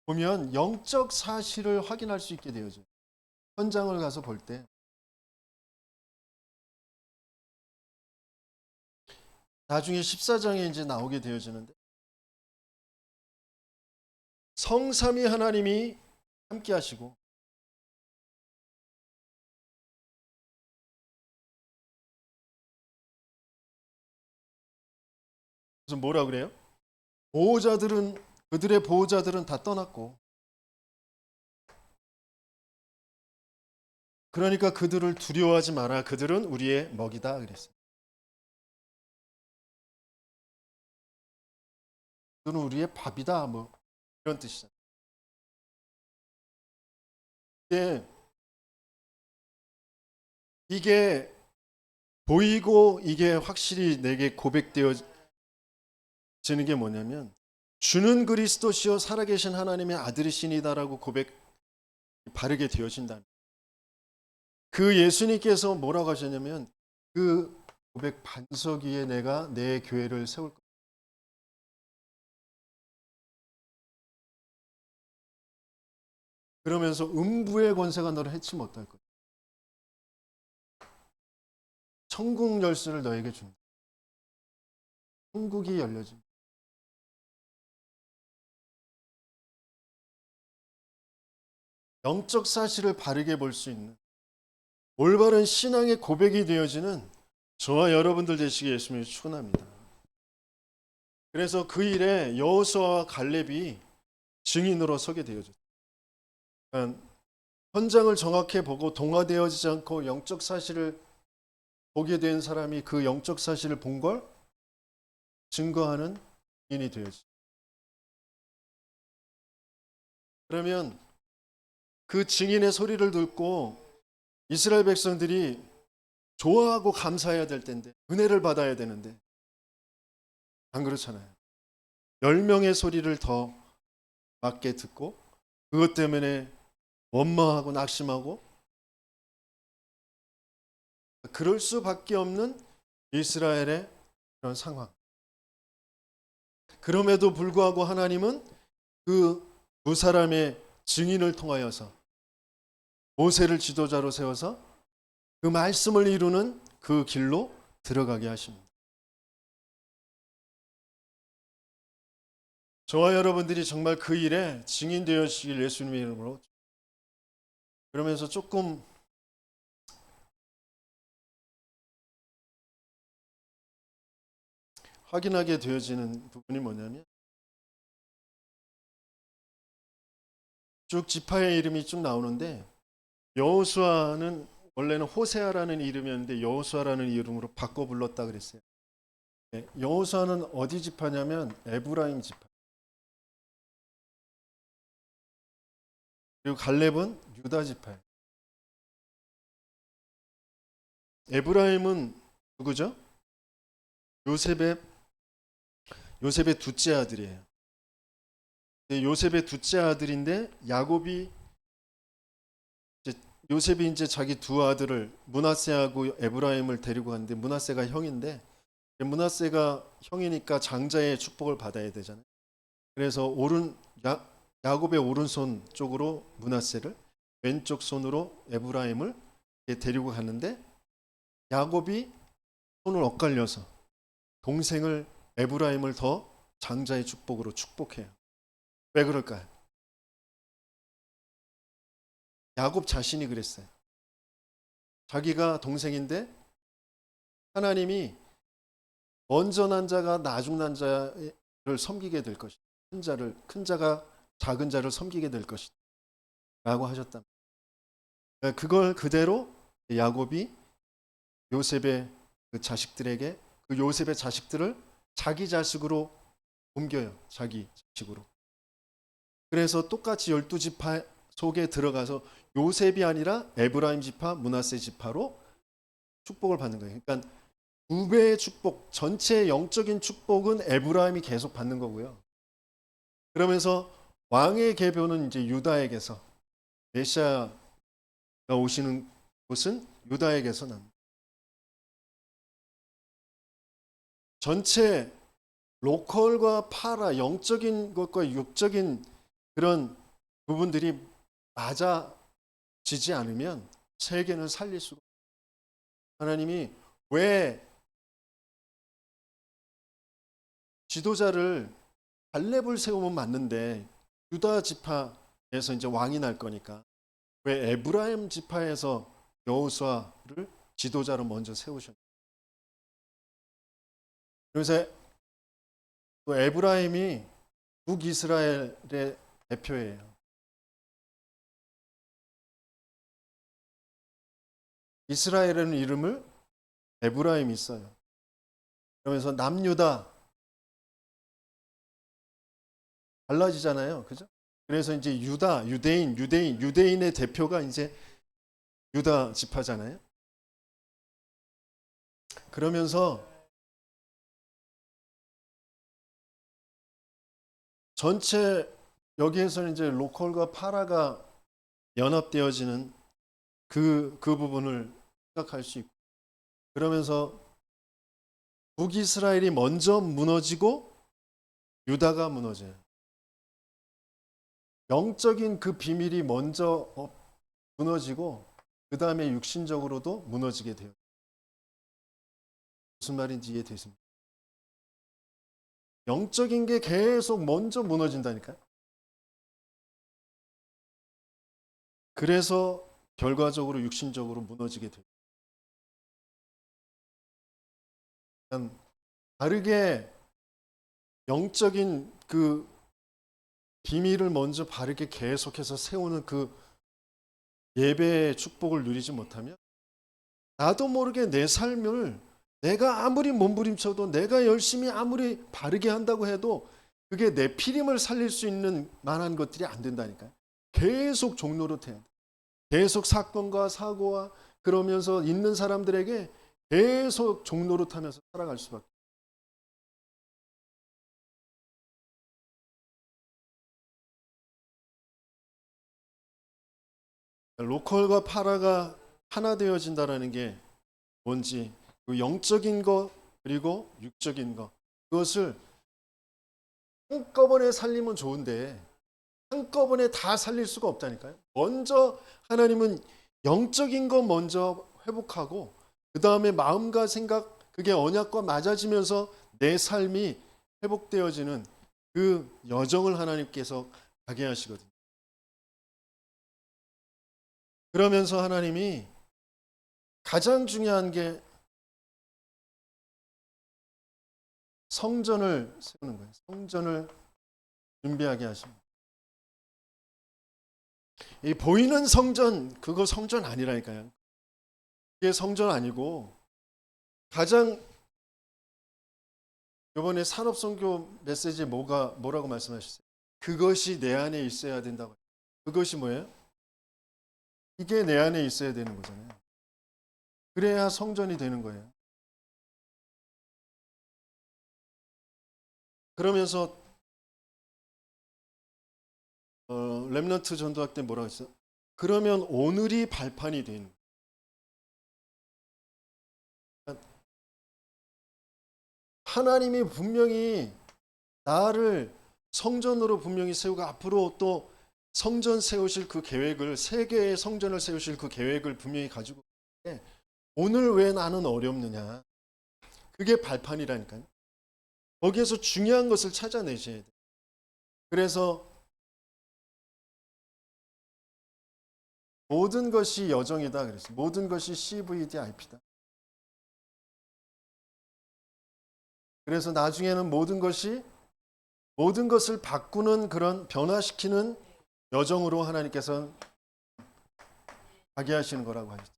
보면 영적 사실을 확인할 수 있게 되어져요. 현장을 가서 볼 때 나중에 14장에 이제 나오게 되어지는데 성삼위 하나님이 함께 하시고 그래서 뭐라 그래요? 그들의 보호자들은 다 떠났고 그러니까 그들을 두려워하지 마라. 그들은 우리의 먹이다 그랬어요. 그들은 우리의 밥이다 뭐 이런 뜻이잖아요. 이게, 이게 보이고 이게 확실히 내게 고백되어지는 게 뭐냐면 주는 그리스도시요 살아계신 하나님의 아들이시니다라고 고백 바르게 되어진다. 그 예수님께서 뭐라고 하셨냐면 그 고백 반석 위에 내가 내 교회를 세울 거다. 그러면서 음부의 권세가 너를 해치 못할 거다. 천국 열쇠를 너에게 준다. 천국이 열려진다. 영적 사실을 바르게 볼 수 있는 올바른 신앙의 고백이 되어지는 저와 여러분들 되시기 예수님을 축원합니다. 그래서 그 일에 여호수아와 갈렙이 증인으로 서게 되어졌어요. 그러니까 현장을 정확히 보고 동화되어지지 않고 영적 사실을 보게 된 사람이 그 영적 사실을 본 걸 증거하는 인이 되어지. 그러면 그 증인의 소리를 듣고 이스라엘 백성들이 좋아하고 감사해야 될 텐데 은혜를 받아야 되는데 안 그렇잖아요. 10명의 소리를 더 맞게 듣고 그것 때문에 원망하고 낙심하고 그럴 수밖에 없는 이스라엘의 그런 상황. 그럼에도 불구하고 하나님은 그 두 사람의 증인을 통하여서 모세를 지도자로 세워서 그 말씀을 이루는 그 길로 들어가게 하십니다. 저와 여러분들이 정말 그 일에 증인 되어지길 예수님의 이름으로. 그러면서 조금 확인하게 되어지는 부분이 뭐냐면 쭉 지파의 이름이 쭉 나오는데 여호수아는 원래는 호세아라는 이름이었는데 여호수아라는 이름으로 바꿔 불렀다 그랬어요. 여호수아는 어디 지파냐면 에브라임 지파. 그리고 갈렙은 유다 지파예요. 에브라임은 누구죠? 요셉의 둘째 아들이에요. 요셉의 둘째 아들인데 야곱이 요셉이 이제 자기 두 아들을 므낫세하고 에브라임을 데리고 갔는데 므낫세가 형인데 므낫세가 형이니까 장자의 축복을 받아야 되잖아요. 그래서 야곱의 오른손 쪽으로 므낫세를 왼쪽 손으로 에브라임을 데리고 갔는데 야곱이 손을 엇갈려서 동생을 에브라임을 더 장자의 축복으로 축복해요. 왜 그럴까요? 야곱 자신이 그랬어요. 자기가 동생인데 하나님이 먼저 난 자가 나중 난 자를 섬기게 될 것이다. 큰 자가 작은 자를 섬기게 될 것이다. 라고 하셨다. 그걸 그대로 야곱이 요셉의 그 자식들에게 그 요셉의 자식들을 자기 자식으로 옮겨요. 자기 자식으로. 그래서 똑같이 12지파 속에 들어가서 요셉이 아니라 에브라임 지파, 므낫세 지파로 축복을 받는 거예요. 그러니까 두 배의 축복, 전체 영적인 축복은 에브라임이 계속 받는 거고요. 그러면서 왕의 계보는 이제 유다에게서 메시아가 오시는 곳은 유다에게서 납니다. 전체 로컬과 파라 영적인 것과 육적인 그런 부분들이 맞아지지 않으면 세계는 살릴 수가 없어요. 하나님이 왜 지도자를 갈렙을 세우면 맞는데 유다 지파에서 이제 왕이 날 거니까 왜 에브라임 지파에서 여호수아를 지도자로 먼저 세우셨나요? 그래서 또 에브라임이 북이스라엘의 대표예요. 이스라엘이라는 이름을 에브라임이 있어요. 그러면서 남유다 달라지잖아요. 그죠? 그래서 이제 유대인의 대표가 이제 유다 지파잖아요. 그러면서 전체 여기에서는 이제 로컬과 파라가 연합되어지는 그 부분을 생각할 수 있고, 그러면서 북이스라엘이 먼저 무너지고 유다가 무너져요. 영적인 그 비밀이 먼저 무너지고 그 다음에 육신적으로도 무너지게 돼요. 무슨 말인지 이해되십니까? 영적인 게 계속 먼저 무너진다니까요. 그래서 결과적으로 육신적으로 무너지게 돼요. 바르게 영적인 그 비밀을 먼저 바르게 계속해서 세우는 그 예배의 축복을 누리지 못하면 나도 모르게 내 삶을 내가 아무리 몸부림쳐도 내가 열심히 아무리 바르게 한다고 해도 그게 내 피림을 살릴 수 있는 만한 것들이 안 된다니까요. 계속 종노릇해야 돼. 계속 사건과 사고와 그러면서 있는 사람들에게 계속 종노릇하면서 살아갈 수밖에. 로컬과 파라가 하나 되어진다라는 게 뭔지, 그 영적인 것 그리고 육적인 것, 그것을 한꺼번에 살리면 좋은데 한꺼번에 다 살릴 수가 없다니까요. 먼저 하나님은 영적인 것 먼저 회복하고 그 다음에 마음과 생각, 그게 언약과 맞아지면서 내 삶이 회복되어지는 그 여정을 하나님께서 가게 하시거든요. 그러면서 하나님이 가장 중요한 게 성전을 세우는 거예요. 성전을 준비하게 하십니다. 이 보이는 성전, 그거 성전 아니라니까요. 그게 성전 아니고, 가장 이번에 산업선교 메시지에 뭐라고 말씀하셨어요? 그것이 내 안에 있어야 된다고. 그것이 뭐예요? 이게 내 안에 있어야 되는 거잖아요. 그래야 성전이 되는 거예요. 그러면서 렘넌트 전도학 때 뭐라고 했어요? 그러면 오늘이 발판이 되는 거예요. 하나님이 분명히 나를 성전으로 분명히 세우고 앞으로 또 성전 세우실 그 계획을, 세계의 성전을 세우실 그 계획을 분명히 가지고 있는데 오늘 왜 나는 어렵느냐? 그게 발판이라니까요. 거기에서 중요한 것을 찾아내셔야 돼요. 그래서 모든 것이 여정이다 그랬어요. 모든 것이 CVDIP다. 그래서 나중에는 모든 것을 바꾸는 그런 변화시키는 여정으로 하나님께서 가게 하시는 거라고 하죠.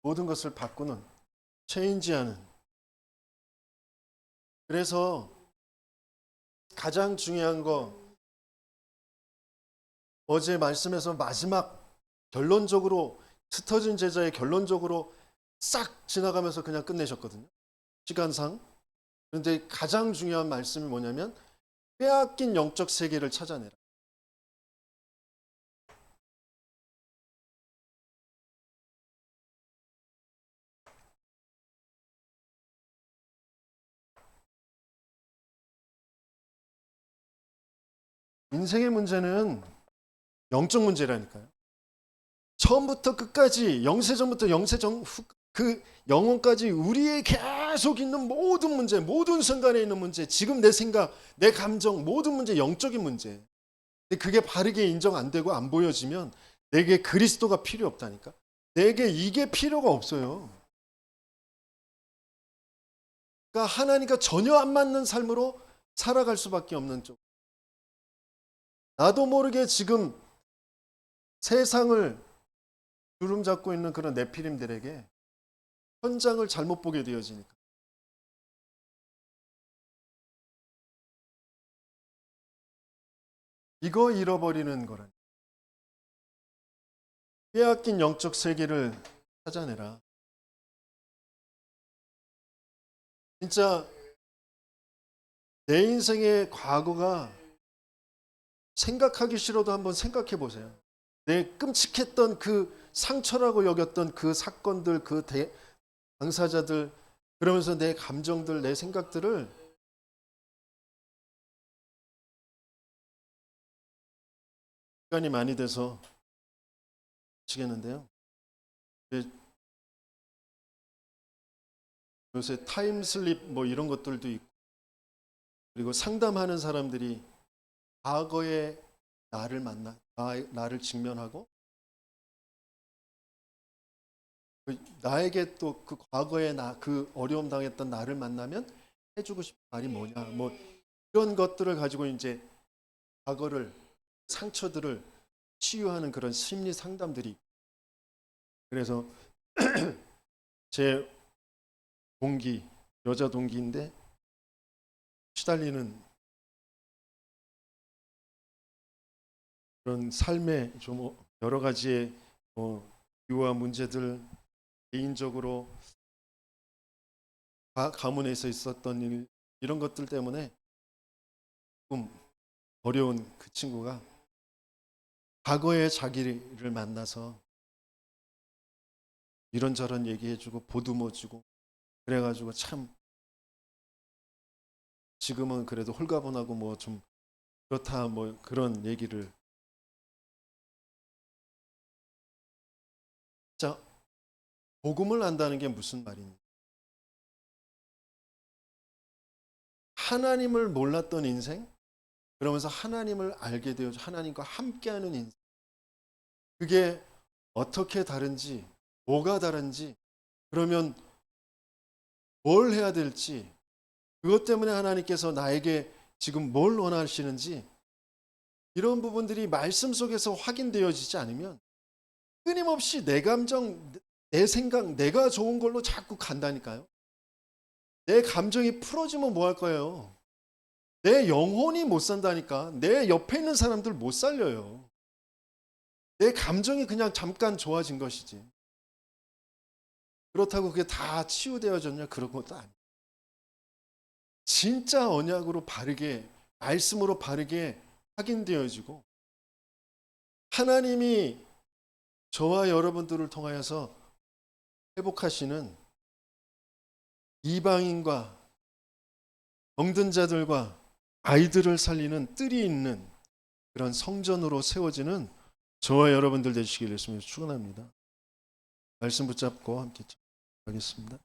모든 것을 바꾸는, 체인지하는. 그래서 가장 중요한 거, 어제 말씀에서 마지막 결론적으로 흩어진 제자의 결론적으로 싹 지나가면서 그냥 끝내셨거든요. 시간상. 그런데 가장 중요한 말씀이 뭐냐면 빼앗긴 영적 세계를 찾아내라. 인생의 문제는 영적 문제라니까요. 처음부터 끝까지 영세전부터 영세전 후, 그 영혼까지 우리의 계속 있는 모든 문제, 모든 순간에 있는 문제, 지금 내 생각, 내 감정, 모든 문제, 영적인 문제. 근데 그게 바르게 인정 안 되고 안 보여지면 내게 그리스도가 필요 없다니까. 내게 이게 필요가 없어요. 그러니까 하나님과 전혀 안 맞는 삶으로 살아갈 수밖에 없는 쪽. 나도 모르게 지금 세상을 주름 잡고 있는 그런 네피림들에게 현장을 잘못 보게 되어지니까. 이거 잃어버리는 거라니. 빼앗긴 영적 세계를 찾아내라. 진짜 내 인생의 과거가 생각하기 싫어도 한번 생각해 보세요. 내 끔찍했던 그 상처라고 여겼던 그 사건들, 그 당사자들, 그러면서 내 감정들, 내 생각들을 시간이 많이 돼서 미치겠는데요. 요새 타임슬립 뭐 이런 것들도 있고, 그리고 상담하는 사람들이 과거의 나를 만나, 나를 직면하고 나에게 또 그 과거의 나, 그 어려움 당했던 나를 만나면 해주고 싶은 말이 뭐냐, 뭐 이런 것들을 가지고 이제 과거를, 상처들을 치유하는 그런 심리 상담들이. 그래서 제 동기, 여자 동기인데 시달리는 그런 삶의 좀 여러 가지의 유아 문제들, 개인적으로 가문에서 있었던 일, 이런 것들 때문에 조금 어려운 그 친구가 과거의 자기를 만나서 이런저런 얘기해주고 보듬어주고 그래가지고 참 지금은 그래도 홀가분하고 뭐 좀 그렇다 뭐 그런 얘기를. 자, 복음을 안다는 게 무슨 말이냐? 하나님을 몰랐던 인생, 그러면서 하나님을 알게 되어 하나님과 함께하는 인생. 그게 어떻게 다른지, 뭐가 다른지, 그러면 뭘 해야 될지, 그것 때문에 하나님께서 나에게 지금 뭘 원하시는지, 이런 부분들이 말씀 속에서 확인되어지지 않으면 끊임없이 내 감정, 내 생각, 내가 좋은 걸로 자꾸 간다니까요. 내 감정이 풀어지면 뭐 할 거예요? 내 영혼이 못 산다니까. 내 옆에 있는 사람들 못 살려요. 내 감정이 그냥 잠깐 좋아진 것이지. 그렇다고 그게 다 치유되어졌냐? 그런 것도 아니에요. 진짜 언약으로 바르게, 말씀으로 바르게 확인되어지고 하나님이 저와 여러분들을 통하여서 회복하시는 이방인과 병든 자들과 아이들을 살리는 뜰이 있는 그런 성전으로 세워지는 저와 여러분들 되시기를 예수님으로 축원합니다. 말씀 붙잡고 함께 하겠습니다.